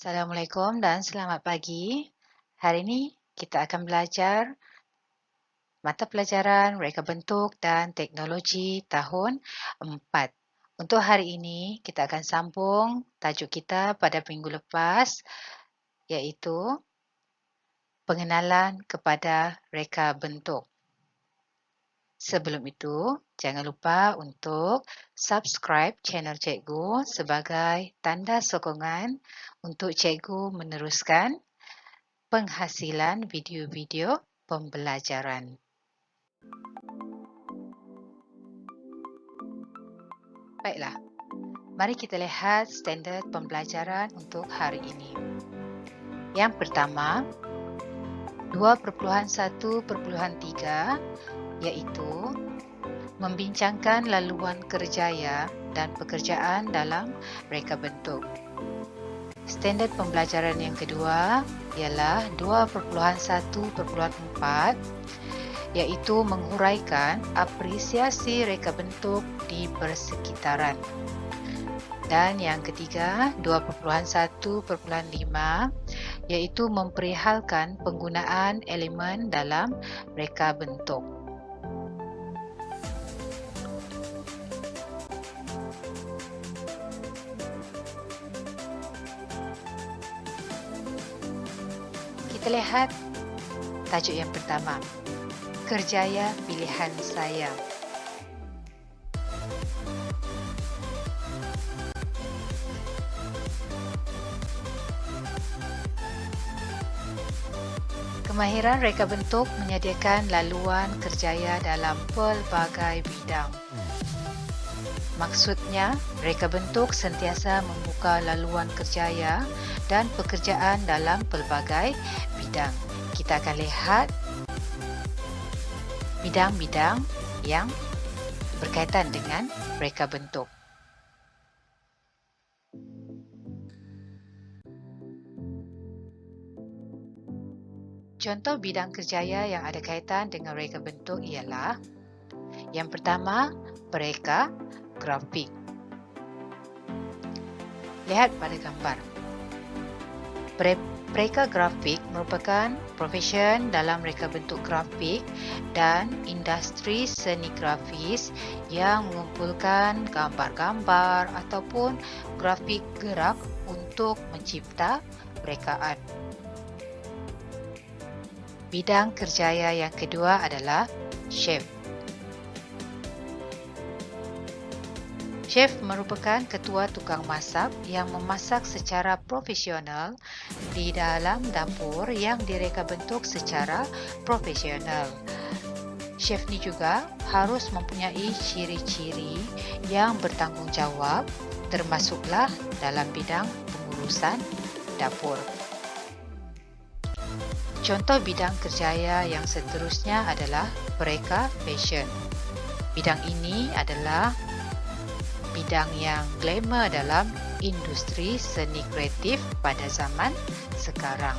Assalamualaikum dan selamat pagi. Hari ini kita akan belajar mata pelajaran reka bentuk dan teknologi tahun 4. Untuk hari ini, kita akan sambung tajuk kita pada minggu lepas, iaitu pengenalan kepada reka bentuk. Sebelum itu, jangan lupa untuk subscribe channel Cikgu sebagai tanda sokongan untuk Cikgu meneruskan penghasilan video-video pembelajaran. Baiklah, mari kita lihat standard pembelajaran untuk hari ini. Yang pertama, 2.1.3 iaitu membincangkan laluan kerjaya dan pekerjaan dalam reka bentuk. Standard pembelajaran yang kedua ialah 2.1.4 iaitu menghuraikan apresiasi reka bentuk di persekitaran. Dan yang ketiga 2.1.5 iaitu memperihalkan penggunaan elemen dalam reka bentuk. Kita lihat tajuk yang pertama, kerjaya pilihan saya. Kemahiran reka bentuk menyediakan laluan kerjaya dalam pelbagai bidang. Maksudnya, reka bentuk sentiasa membuka laluan kerjaya dan pekerjaan dalam pelbagai bidang. Kita akan lihat bidang-bidang yang berkaitan dengan reka bentuk. Contoh bidang kerjaya yang ada kaitan dengan reka bentuk ialah yang pertama, pereka grafik. Lihat pada gambar. Pereka grafik merupakan profesion dalam reka bentuk grafik dan industri seni grafis yang mengumpulkan gambar-gambar ataupun grafik gerak untuk mencipta rekaan. Bidang kerjaya yang kedua adalah chef. Chef merupakan ketua tukang masak yang memasak secara profesional di dalam dapur yang direka bentuk secara profesional. Chef ni juga harus mempunyai ciri-ciri yang bertanggungjawab, termasuklah dalam bidang pengurusan dapur. Contoh bidang kerjaya yang seterusnya adalah pereka fashion. Bidang ini adalah bidang yang glamour dalam industri seni kreatif pada zaman sekarang.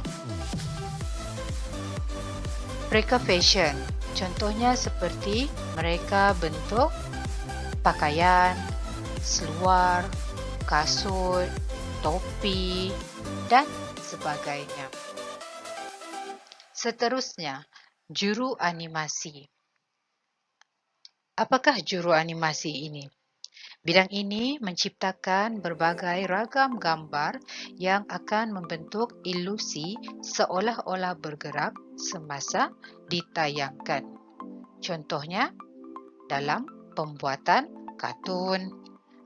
Pereka fashion, contohnya seperti mereka bentuk pakaian, seluar, kasut, topi, dan sebagainya. Seterusnya, juru animasi. Apakah juru animasi ini? Bidang ini menciptakan berbagai ragam gambar yang akan membentuk ilusi seolah-olah bergerak semasa ditayangkan. Contohnya, dalam pembuatan kartun,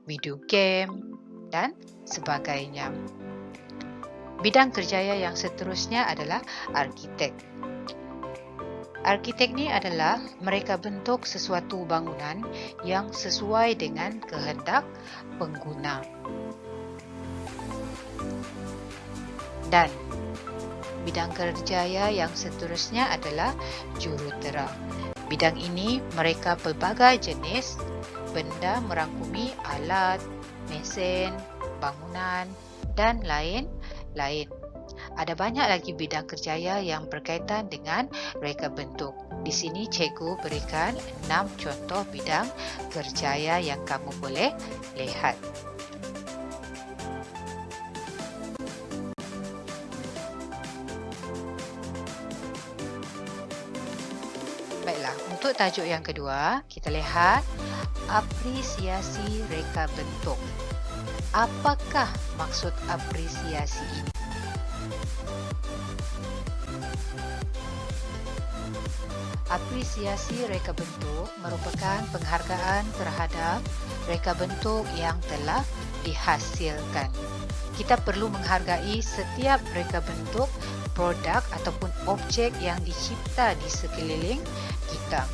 video game, dan sebagainya. Bidang kerjaya yang seterusnya adalah arkitek. Arkitek ni adalah mereka bentuk sesuatu bangunan yang sesuai dengan kehendak pengguna. Dan bidang kerjaya yang seterusnya adalah jurutera. Bidang ini mereka pelbagai jenis benda merangkumi alat, mesin, bangunan dan lain-lain. Ada banyak lagi bidang kerjaya yang berkaitan dengan reka bentuk. Di sini cikgu berikan 6 contoh bidang kerjaya yang kamu boleh lihat. Untuk tajuk yang kedua, kita lihat apresiasi reka bentuk. Apakah maksud apresiasi ini? Apresiasi reka bentuk merupakan penghargaan terhadap reka bentuk yang telah dihasilkan. Kita perlu menghargai setiap reka bentuk, produk ataupun objek yang dicipta di sekeliling kita.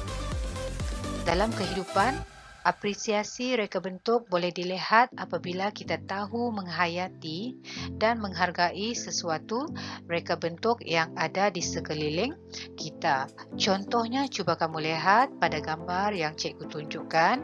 Dalam kehidupan, apresiasi reka bentuk boleh dilihat apabila kita tahu menghayati dan menghargai sesuatu reka bentuk yang ada di sekeliling kita. Contohnya, cuba kamu lihat pada gambar yang cikgu tunjukkan.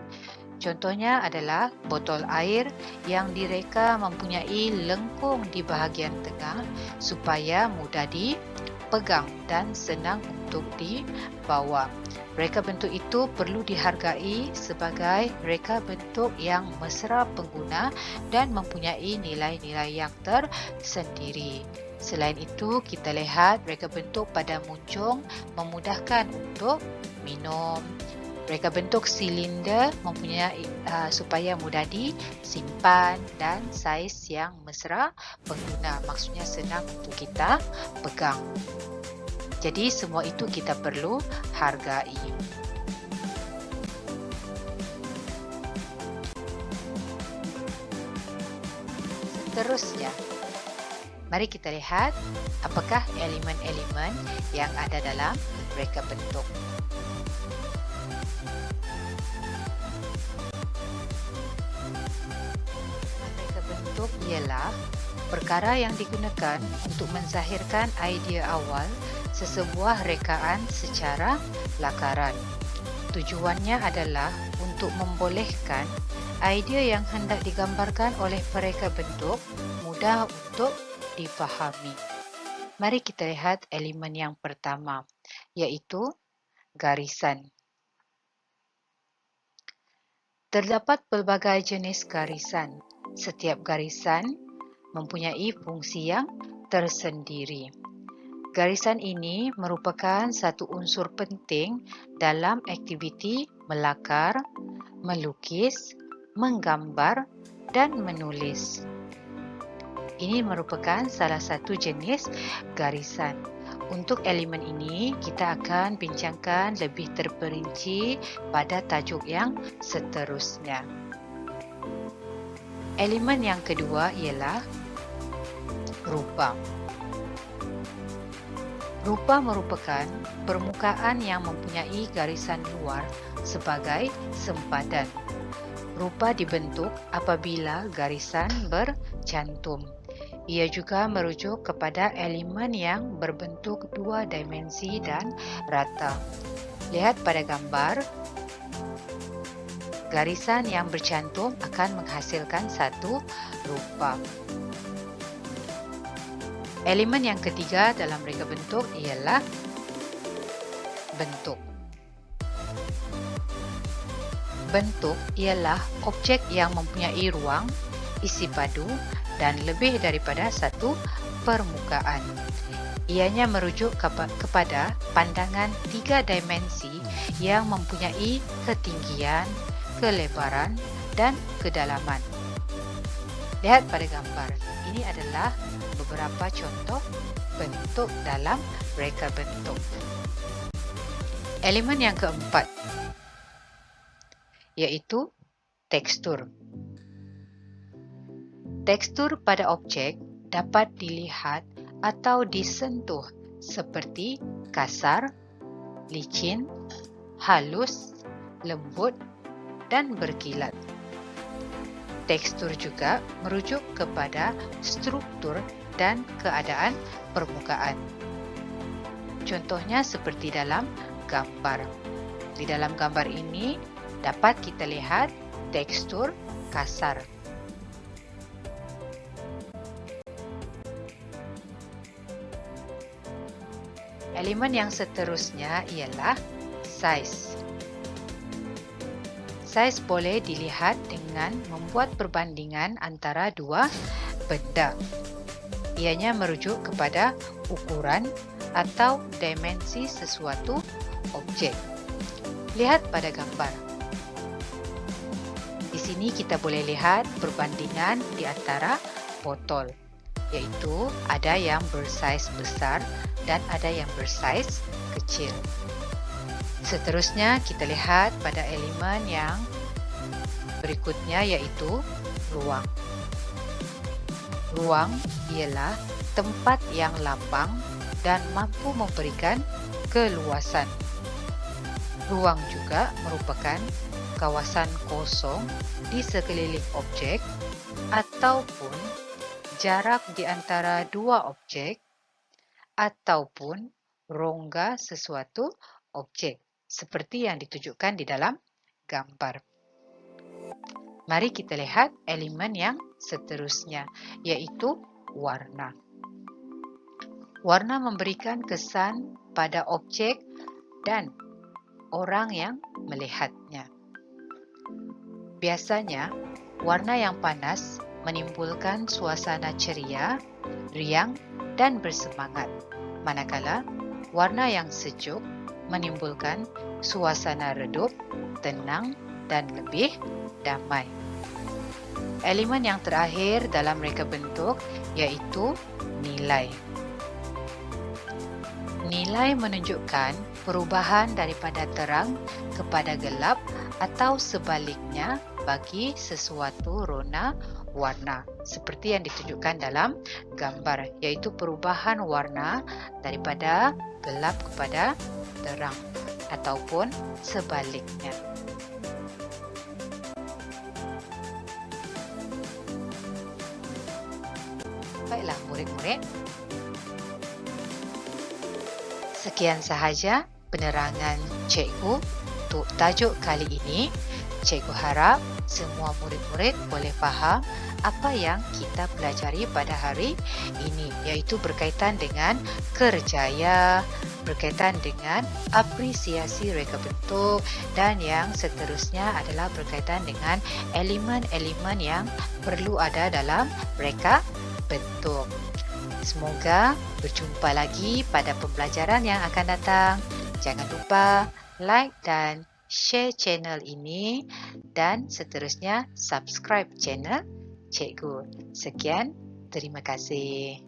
Contohnya adalah botol air yang direka mempunyai lengkung di bahagian tengah supaya mudah dipegang dan senang untuk dibawa. Reka bentuk itu perlu dihargai sebagai reka bentuk yang mesra pengguna dan mempunyai nilai-nilai yang tersendiri. Selain itu, kita lihat reka bentuk pada muncung memudahkan untuk minum. Reka bentuk silinder mempunyai supaya mudah disimpan dan saiz yang mesra pengguna, maksudnya senang untuk kita pegang. Jadi semua itu kita perlu hargai. Seterusnya, mari kita lihat apakah elemen-elemen yang ada dalam reka bentuk. Reka bentuk ialah perkara yang digunakan untuk menzahirkan idea awal sesebuah rekaan secara lakaran. Tujuannya adalah untuk membolehkan idea yang hendak digambarkan oleh pereka bentuk mudah untuk difahami. Mari kita lihat elemen yang pertama, iaitu garisan. Terdapat pelbagai jenis garisan. Setiap garisan mempunyai fungsi yang tersendiri. Garisan ini merupakan satu unsur penting dalam aktiviti melakar, melukis, menggambar, dan menulis. Ini merupakan salah satu jenis garisan. Untuk elemen ini, kita akan bincangkan lebih terperinci pada tajuk yang seterusnya. Elemen yang kedua ialah rupa. Rupa merupakan permukaan yang mempunyai garisan luar sebagai sempadan. Rupa dibentuk apabila garisan bercantum. Ia juga merujuk kepada elemen yang berbentuk dua dimensi dan rata. Lihat pada gambar, garisan yang bercantum akan menghasilkan satu rupa. Elemen yang ketiga dalam reka bentuk ialah bentuk. Bentuk ialah objek yang mempunyai ruang, isi padu dan lebih daripada satu permukaan. Ianya merujuk kepada pandangan tiga dimensi yang mempunyai ketinggian, kelebaran dan kedalaman. Lihat pada gambar. Ini adalah beberapa contoh bentuk dalam reka bentuk. Elemen yang keempat, iaitu tekstur. Tekstur pada objek dapat dilihat atau disentuh seperti kasar, licin, halus, lembut, dan berkilat. Tekstur juga merujuk kepada struktur dan keadaan permukaan. Contohnya seperti dalam gambar. Di dalam gambar ini dapat kita lihat tekstur kasar. Elemen yang seterusnya ialah saiz. Saiz boleh dilihat dengan membuat perbandingan antara dua benda. Ianya merujuk kepada ukuran atau dimensi sesuatu objek. Lihat pada gambar. Di sini kita boleh lihat perbandingan di antara botol, iaitu ada yang bersaiz besar dan ada yang bersaiz kecil. Seterusnya kita lihat pada elemen yang berikutnya, iaitu ruang. Ruang ialah tempat yang lapang dan mampu memberikan keluasan. Ruang juga merupakan kawasan kosong di sekeliling objek ataupun jarak di antara dua objek ataupun rongga sesuatu objek seperti yang ditunjukkan di dalam gambar. Mari kita lihat elemen yang seterusnya, iaitu warna. Warna memberikan kesan pada objek dan orang yang melihatnya. Biasanya, warna yang panas menimbulkan suasana ceria, riang dan bersemangat, manakala warna yang sejuk menimbulkan suasana redup, tenang dan lebih damai. Elemen yang terakhir dalam reka bentuk iaitu nilai. Nilai menunjukkan perubahan daripada terang kepada gelap atau sebaliknya bagi sesuatu rona warna, seperti yang ditunjukkan dalam gambar, iaitu perubahan warna daripada gelap kepada terang ataupun sebaliknya. Baiklah murid-murid, sekian sahaja penerangan cikgu untuk tajuk kali ini. Cikgu harap semua murid-murid boleh faham apa yang kita pelajari pada hari ini, iaitu berkaitan dengan kerjaya, berkaitan dengan apresiasi reka bentuk, dan yang seterusnya adalah berkaitan dengan elemen-elemen yang perlu ada dalam reka bentuk. Semoga berjumpa lagi pada pembelajaran yang akan datang. Jangan lupa like dan share channel ini dan seterusnya subscribe channel cikgu. Sekian, terima kasih.